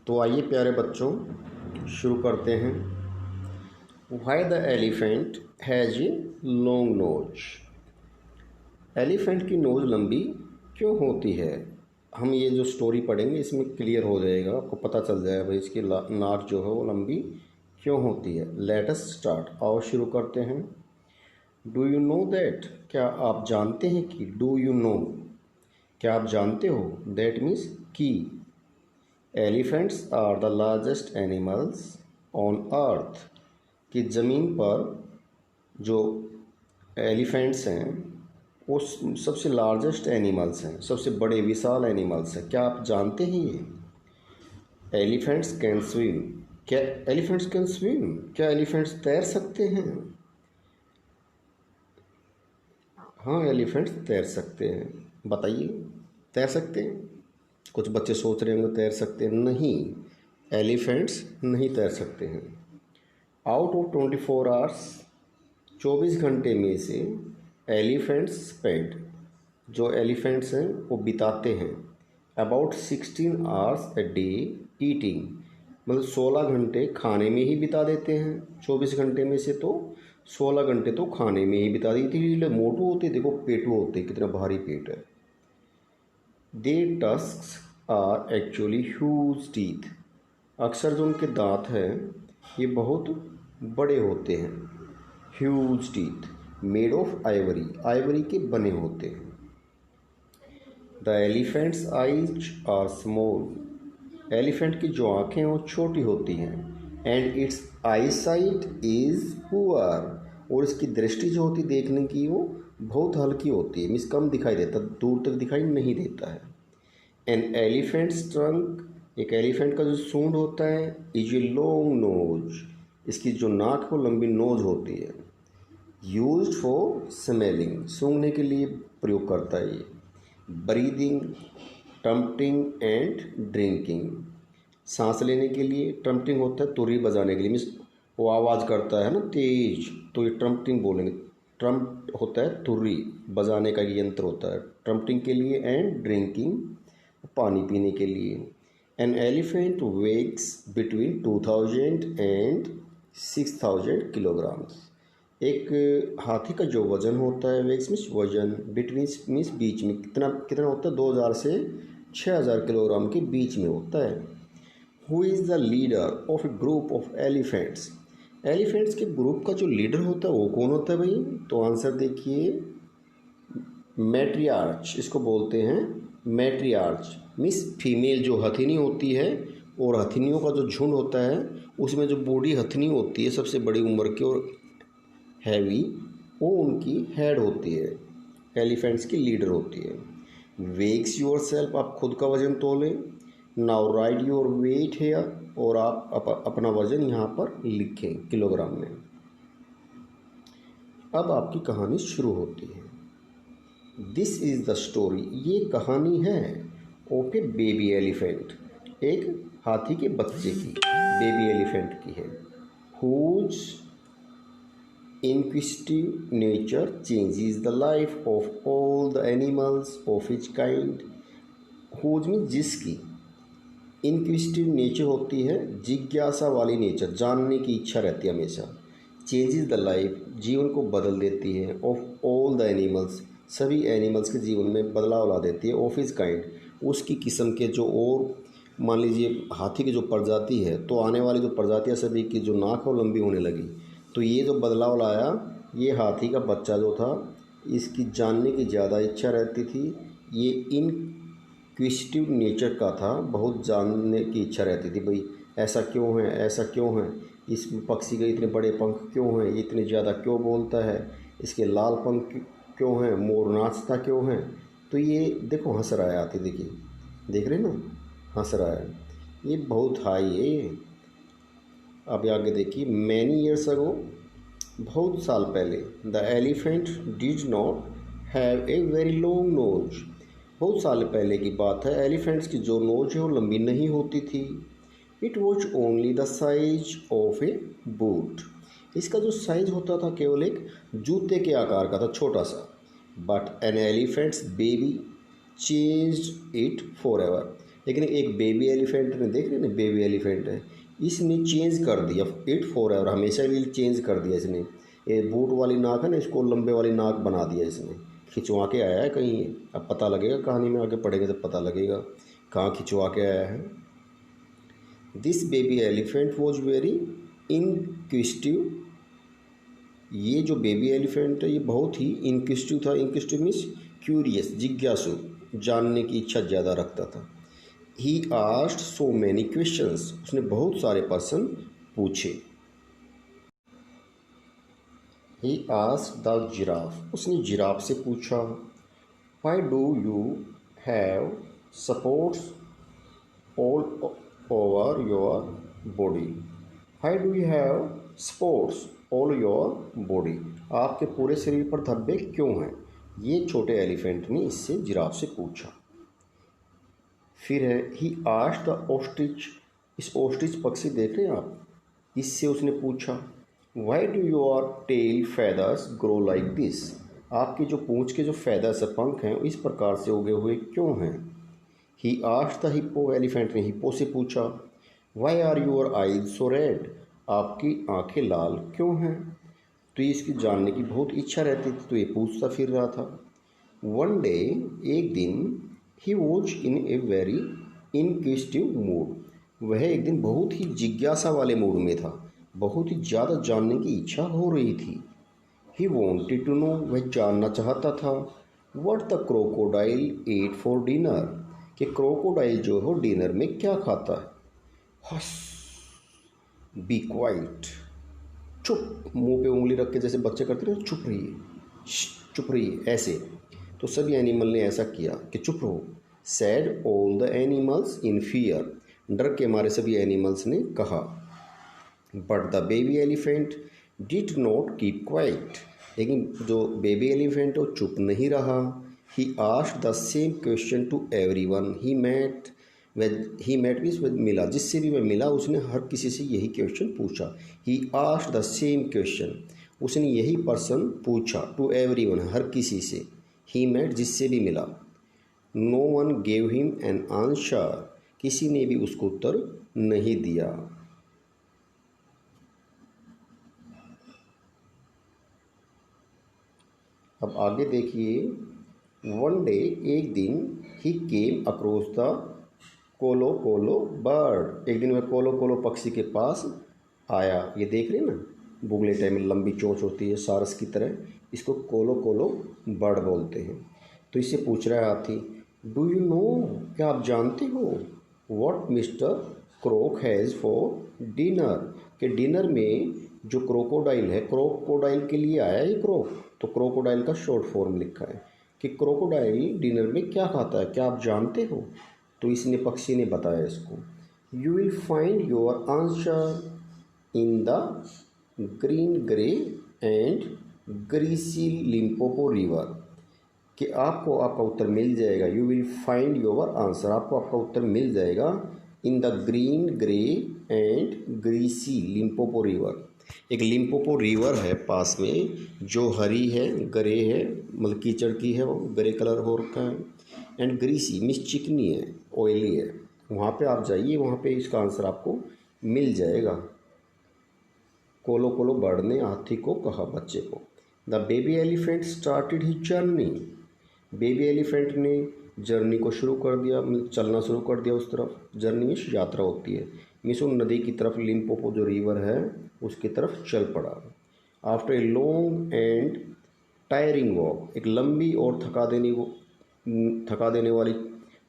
तो आइए प्यारे बच्चों शुरू करते हैं। Why the elephant has a long nose. Elephant की नोज़ लंबी क्यों होती है? हम ये जो स्टोरी पढ़ेंगे इसमें क्लियर हो जाएगा, आपको पता चल जाएगा भाई इसकी नाक जो है वो लंबी क्यों होती है। लेट अस स्टार्ट, आओ शुरू करते हैं। डू यू नो दैट, क्या आप जानते हैं कि, डू यू नो क्या आप जानते हो, दैट मीन्स की, elephants are the largest animals on earth, कि ज़मीन पर जो एलिफेंट्स हैं वो सबसे लार्जेस्ट एनिमल्स हैं, सबसे बड़े विशाल एनिमल्स हैं। क्या आप जानते हैं ये? एलिफेंट्स कैन स्विम, क्या एलिफेंट्स कैन स्विम, क्या एलिफेंट्स तैर सकते हैं? हाँ, एलिफेंट्स तैर सकते हैं। बताइए, तैर सकते हैं? कुछ बच्चे सोच रहे होंगे तैर सकते हैं, नहीं, एलिफेंट्स नहीं तैर सकते हैं। आउट ऑफ 24 आवर्स, 24 घंटे में से एलिफेंट्स स्पेंड, जो एलिफेंट्स हैं वो बिताते हैं about 16 hours a day eating, मतलब 16 घंटे खाने में ही बिता देते हैं। 24 घंटे में से तो 16 घंटे तो खाने में ही बिता देती है। मोटू होते, देखो पेटू होते, कितना भारी पेट है। Their tusks are actually huge teeth, अक्सर जो उनके दांत हैं ये बहुत बड़े होते हैं। Huge teeth made of ivory, ivory के बने होते हैं। The elephant's eyes are small, elephant की जो आँखें हैं वो छोटी होती हैं। And its eye sight is poor, और इसकी दृष्टि जो होती देखने की वो बहुत हल्की होती है, मीन्स कम दिखाई देता, दूर तक दिखाई नहीं देता है। एन एलिफेंट्स ट्रंक, एक एलिफेंट का जो सूंड होता है, इज ए लॉन्ग नोज, इसकी जो नाक वो लंबी नोज होती है। यूज्ड फॉर स्मेलिंग, सूंघने के लिए प्रयोग करता है ये। ब्रीदिंग, ट्रम्पटिंग एंड ड्रिंकिंग, सांस लेने के लिए। ट्रम्पटिंग होता है तुरही बजाने के लिए, मीन्स वो आवाज़ करता है ना तेज, तो ये ट्रम्पटिंग बोलेंगे। ट्रम्प होता है तुरही बजाने का यंत्र होता है, ट्रम्पटिंग के लिए। एंड ड्रिंकिंग, पानी पीने के लिए। An elephant weighs between 2000 and 6000 kilograms, एक हाथी का जो वज़न होता है, वेक्स मीन्स वजन, बिटवीन मीन्स बीच में, कितना कितना होता है, 2000 से 6000 किलोग्राम के बीच में होता है। Who is the leader of A group of elephants, elephants के ग्रुप का जो लीडर होता है वो कौन होता है भाई? तो आंसर देखिए, मैट्रियार्च, इसको बोलते हैं मैट्रियार्च, मीन्स फीमेल जो हथिनी होती है, और हथिनियों का जो झुंड होता है उसमें जो बूढ़ी हथिनी होती है सबसे बड़ी उम्र की और हैवी, वो उनकी हेड होती है, एलिफेंट्स की लीडर होती है। वेक्स योर सेल्फ, आप खुद का वजन तोलें। Now write your weight here, और आप अपना वजन यहाँ पर लिखें किलोग्राम में। अब आपकी कहानी शुरू होती है। दिस इज़ द स्टोरी, ये कहानी है ऑफ ए बेबी एलिफेंट, एक हाथी के बच्चे की, बेबी एलिफेंट की है। Whose inquisitive nature changes the life of all the animals of its kind। Whose में जिसकी, इनक्विजिटिव नेचर होती है जिज्ञासा वाली नेचर, जानने की इच्छा रहती है हमेशा। चेंजेस द लाइफ, जीवन को बदल देती है। ऑफ ऑल द एनिमल्स, सभी एनिमल्स के जीवन में बदलाव ला देती है। ऑफ इज काइंड, उसकी किस्म के जो, और मान लीजिए हाथी की जो प्रजाति है, तो आने वाली जो प्रजातियाँ सभी की जो नाक है वो लंबी होने लगी। तो ये जो बदलाव लाया, ये हाथी का बच्चा जो था, इसकी जानने की ज़्यादा इच्छा रहती थी। ये इनक्विजिटिव नेचर का था, बहुत जानने की इच्छा रहती थी, भाई ऐसा क्यों है, ऐसा क्यों है, इस पक्षी के इतने बड़े पंख क्यों हैं, ये इतने ज़्यादा क्यों बोलता है, इसके लाल पंख क्यों हैं, मोर नाचता क्यों है। तो ये देखो हंस रहा है हाथी, देखिए, देख रहे ना, हंस रहा है, ये बहुत हाई है ये। अब आगे देखिए, मैनी ईयर्स अगो, बहुत साल पहले, the elephant did not have a very long nose, बहुत साल पहले की बात है, एलिफेंट्स की जो नोज है वो लंबी नहीं होती थी। It was only the size of A boot, इसका जो साइज होता था केवल एक जूते के आकार का था, छोटा सा। But an elephant's baby changed it forever, लेकिन एक बेबी एलिफेंट ने, देख रहे ना बेबी एलिफेंट है, इसने चेंज कर दिया इट फॉर एवर, हमेशा के लिए चेंज कर दिया इसने। ये बूट वाली नाक है ना, इसको लंबे वाली नाक बना दिया इसने, खिंचवा के आया है कहीं। अब पता लगेगा, कहानी में आगे पढ़ेंगे तो पता लगेगा कहाँ खिंचवा के आया है। This baby elephant was very inquisitive, ये जो बेबी एलिफेंट है ये बहुत ही इनक्विजिटिव था। इनक्विजिटिव मीन्स क्यूरियस, जिज्ञासु, जानने की इच्छा ज़्यादा रखता था। He asked so many questions, उसने बहुत सारे प्रश्न पूछे। ही आस्क्ड द जिराफ, उसने जिराफ से पूछा। Why do you have supports all over your body, why do you have spots all your body, आपके पूरे शरीर पर धब्बे क्यों हैं, ये छोटे एलिफेंट ने इससे जिराफ से पूछा। फिर है ही आस्क्ड द ऑस्ट्रिच, इस ऑस्ट्रिच पक्षी देख रहे हैं आप, इससे उसने पूछा why do your tail feathers grow like this, आपके जो पूंछ के जो फेदर्स पंख हैं इस प्रकार से उगे हुए क्यों हैं। He asked the hippo, elephant ने हिप्पो से पूछा why are your eyes so red, आपकी आंखें लाल क्यों हैं। तो ये इसकी जानने की बहुत इच्छा रहती थी, तो ये पूछता फिर रहा था। वन डे, एक दिन, he was in a very inquisitive mood, वह एक दिन बहुत ही जिज्ञासा वाले मूड में था, बहुत ही ज़्यादा जानने की इच्छा हो रही थी। ही वॉन्टेड टू नो, वह जानना चाहता था what the crocodile ate for dinner, कि क्रोकोडाइल जो है डिनर में क्या खाता है। हस, बी क्वाइट, चुप, मुंह पे उंगली रख के जैसे बच्चे करते हैं, चुप रहिए, चुप रहिए, ऐसे। तो सभी एनिमल ने ऐसा किया कि चुप रहो। Said all the animals in fear, डर के मारे सभी एनिमल्स ने कहा। But the baby elephant did not keep quiet, लेकिन जो बेबी एलिफेंट वो चुप नहीं रहा। He asked the same question to everyone he met, he met means मिला, जिससे भी वह मिला उसने हर किसी से यही क्वेश्चन पूछा। ही आस्क्ड द सेम क्वेश्चन, उसने यही प्रश्न पूछा टू एवरीवन, हर किसी से। ही मेट, जिससे भी मिला। No one gave him an answer, किसी ने भी उसको उत्तर नहीं दिया। अब आगे देखिए। वन डे, एक दिन, ही केम अक्रॉस द कोलो कोलो बर्ड, एक दिन वह कोलो कोलो पक्षी के पास आया। ये देख रहे हैं ना, बुगले टाइम में लंबी चोंच होती है सारस की तरह, इसको कोलो कोलो बर्ड बोलते हैं। तो इससे पूछ रहा है हाथी, डू यू नो, क्या आप जानते हो, what mister clock has for dinner, कि डिनर में जो क्रोकोडाइल है, क्रोकोडाइल के लिए आया है क्रोक, तो क्रोकोडाइल का शॉर्ट फॉर्म लिखा है कि क्रोकोडाइल डिनर में क्या खाता है, क्या आप जानते हो। तो इसने, पक्षी ने बताया इसको, you will find your answer in the green grey and greasy Limpopo river, कि आपको आपका उत्तर मिल जाएगा। You will find your answer, आपको आपका उत्तर मिल जाएगा in the green grey and greasy Limpopo river. एक लिम्पोपो रिवर है पास में जो हरी है, ग्रे है, मतलब कीचड़ की है, वो ग्रे कलर हो रखा है, एंड ग्रीसी मीन्स चिकनी है, ऑयली है। वहाँ पे आप जाइए, वहाँ पे इसका आंसर आपको मिल जाएगा। कोलो कोलो बर्ड ने हाथी को कहा, बच्चे को। The baby elephant started his journey, baby elephant ने जर्नी को शुरू कर दिया, चलना शुरू कर दिया उस तरफ। जर्नी में यात्रा होती है, मिसो नदी की तरफ, लिम्पोपो जो रिवर है उसकी तरफ चल पड़ा। After a long and tiring walk, एक लंबी और थका देने वाली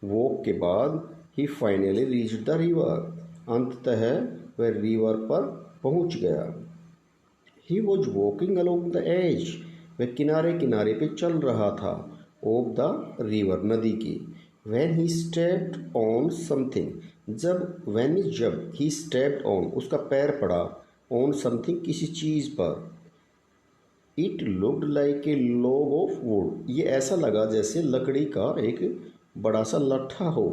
वॉक के बाद he finally reach the river, अंततः वह रिवर पर पहुंच गया। He was walking along the edge, वह किनारे किनारे पे चल रहा था, ऑफ द रिवर, नदी की। When he stepped on something, जब, वैन इज जब, ही स्टेप्ड ऑन, उसका पैर पड़ा, ऑन समथिंग, किसी चीज़ पर। It looked like a log of would, ये ऐसा लगा जैसे लकड़ी का एक बड़ा सा लट्ठा हो।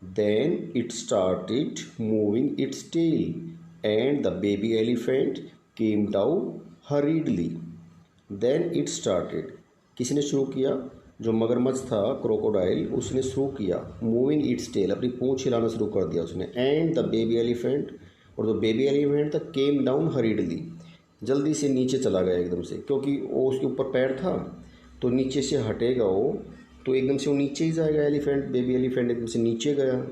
Then it started moving its tail and the baby elephant came down hurriedly. Then it started, किसने शुरू किया, जो मगरमच्छ था क्रोकोडाइल, उसने शुरू किया मूविंग इट्स टेल, अपनी पूंछ हिलाना शुरू कर दिया उसने। एंड द बेबी एलिफेंट, और जो बेबी एलिफेंट था केम डाउन हरीडली, जल्दी से नीचे चला गया एकदम से, क्योंकि वो उसके ऊपर पैर था तो नीचे से हटेगा वो तो एकदम से वो नीचे ही जाएगा। एलिफेंट, बेबी एलिफेंट एकदम से नीचे गया।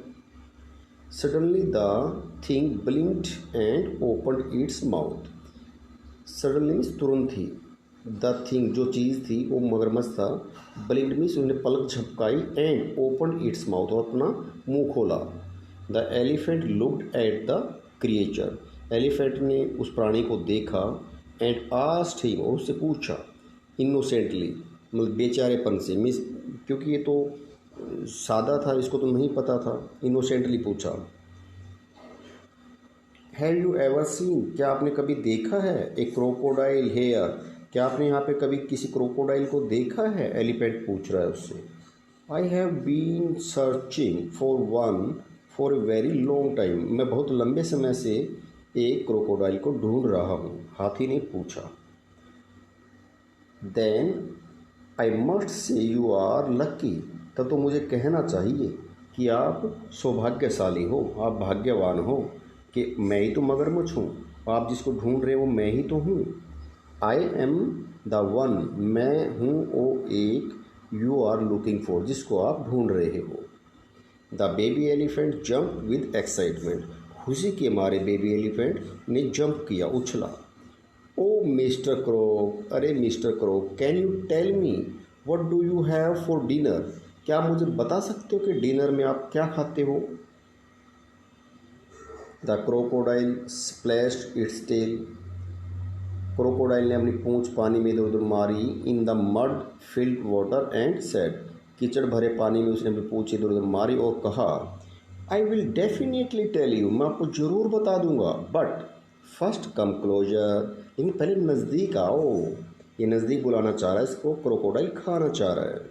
Suddenly the thing ब्लिंक्ड and opened its mouth. Suddenly तुरंत ही, द थिंग जो चीज़ थी वो मगरमच्छ था, ब्लिंक्ड मीन्स उसने पलक झपकाई, एंड ओपन इट्स माउथ, और अपना मुंह खोला। The elephant looked at the creature, elephant ने उस प्राणी को देखा, एंड आस्क्ड हिम, और उससे पूछा इनोसेंटली, मतलब बेचारेपन से, मीन्स क्योंकि ये तो सादा था, इसको तो नहीं पता था, इनोसेंटली पूछा। हैव यू एवर सीन, क्या आपने कभी देखा है, ए क्रोकोडाइल हेयर, क्या आपने यहाँ पे कभी किसी क्रोकोडाइल को देखा है, एलिफेंट पूछ रहा है उससे। I have been searching for one for a very long time, मैं बहुत लंबे समय से एक क्रोकोडाइल को ढूंढ रहा हूँ, हाथी ने पूछा। Then I must say you are lucky, तब तो मुझे कहना चाहिए कि आप सौभाग्यशाली हो, आप भाग्यवान हो कि मैं ही तो मगरमच्छ हूँ, आप जिसको ढूंढ रहे हो मैं ही तो हूँ। आई एम द वन, मैं हूँ वो एक, यू आर लुकिंग फॉर, जिसको आप ढूंढ रहे हो। The baby elephant jump with excitement, खुशी के मारे बेबी एलिफेंट ने जंप किया, उछला। ओ मिस्टर क्रोक, अरे mister croc, can you tell me what do you have for dinner, क्या आप मुझे बता सकते हो कि डिनर में आप क्या खाते हो। The crocodile splashed its tail, crocodile ने अपनी पूंछ पानी में इधर उधर मारी। In the mud filled water and said, कीचड़ भरे पानी में उसने अपनी पूंछ इधर उधर मारी और कहा, I will definitely tell you, मैं आपको ज़रूर बता दूंगा, बट फर्स्ट कम क्लोजर, लेकिन पहले नज़दीक आओ। ये नज़दीक बुलाना चाह रहा है, इसको क्रोकोडाइल खाना चाह रहा है।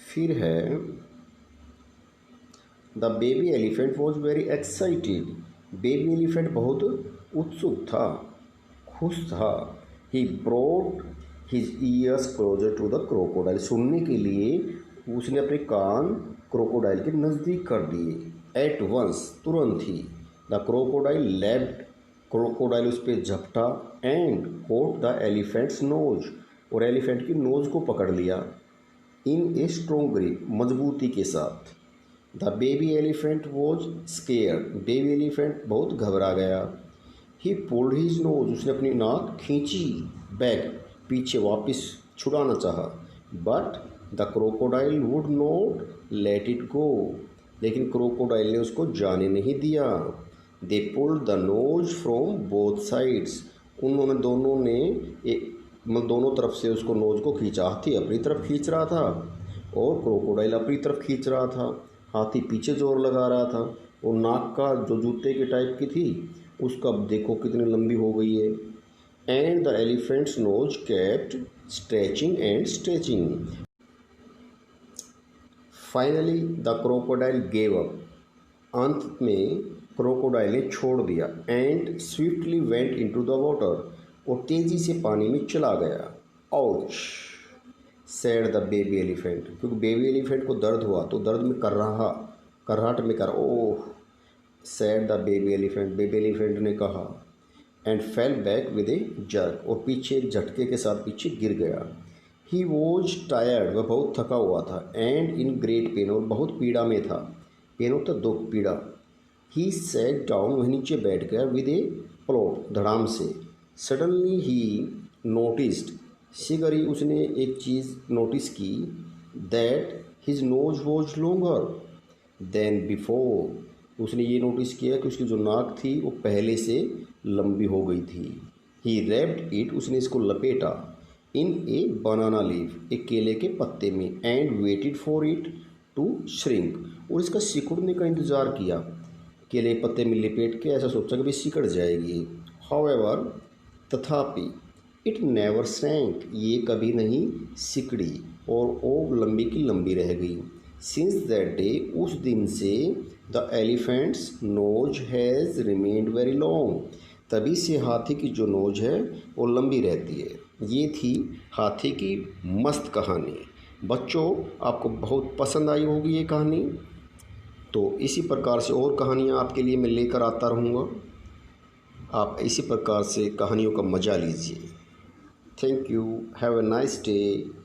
फिर है the baby elephant was very excited, baby elephant बहुत उत्सुक था, खुश था। He brought his ears closer to the crocodile, सुनने के लिए उसने अपने कान क्रोकोडाइल के नज़दीक कर दिए। एट वंस, तुरंत ही। द क्रोकोडाइल लेफ्ट, क्रोकोडाइल उस पर झपटा, and caught the elephant's nose, और एलिफेंट की नोज को पकड़ लिया। इन ए स्ट्रोंग ग्रिप, मजबूती के साथ। The baby elephant was scared, baby elephant बहुत घबरा गया। ही पुल्ड हिज नोज, उसने अपनी नाक खींची, बैक, पीछे वापस छुड़ाना चाहा। But the crocodile would not let it go, लेकिन क्रोकोडाइल ने उसको जाने नहीं दिया। दे pulled the nose from both sides, उन्होंने दोनों ने मतलब दोनों तरफ से उसको नोज को खींचा। हाथी अपनी तरफ खींच रहा था और क्रोकोडाइल अपनी तरफ खींच रहा था। हाथी पीछे जोर लगा रहा था, और नाक का जो जूते के टाइप की थी उसका देखो कितनी लंबी हो गई है। And the elephant's nose kept stretching and stretching. Finally the crocodile gave up, अंत में क्रोकोडाइल ने छोड़ दिया। And swiftly went into the water, और तेजी से पानी में चला गया। Ouch said the baby elephant, क्योंकि बेबी एलिफेंट को दर्द हुआ तो दर्द में कर्राहट में कर oh, said the baby elephant, baby elephant ने कहा। And fell back with a jerk, और पीछे एक झटके के साथ पीछे गिर गया। ही वॉज टायर्ड, वह बहुत थका हुआ था। एंड इन ग्रेट पेन, और बहुत पीड़ा में था। पेन होता दुख, पीड़ा। ही सैट डाउन, वह नीचे बैठ गया। विद ए प्लॉट, धड़ाम से। सडनली ही नोटिस्ड, शीघ्र ही उसने एक चीज़ नोटिस की। That his nose was longer than before, उसने ये नोटिस किया कि उसकी जो नाक थी वो पहले से लंबी हो गई थी। ही रैप्ड इट, उसने इसको लपेटा। इन ए बनाना लीफ, एक केले के पत्ते में। And waited for it to shrink, और इसका सिकुड़ने का इंतज़ार किया। केले के पत्ते में लपेट के ऐसा सोचा कि भाई सिकड़ जाएगी। हाउएवर, तथापि, इट नेवर सैंक, ये कभी नहीं सिकड़ी, और वो लंबी की लंबी रह गई। सिंस दैट डे, उस दिन से, the elephant's nose has remained very long, तभी से हाथी की जो नोज है वो लंबी रहती है। ये थी हाथी की मस्त कहानी। बच्चों, आपको बहुत पसंद आई होगी ये कहानी। तो इसी प्रकार से और कहानियाँ आपके लिए मैं लेकर आता रहूँगा। आप इसी प्रकार से कहानियों का मज़ा लीजिए। Thank you. Have a nice day.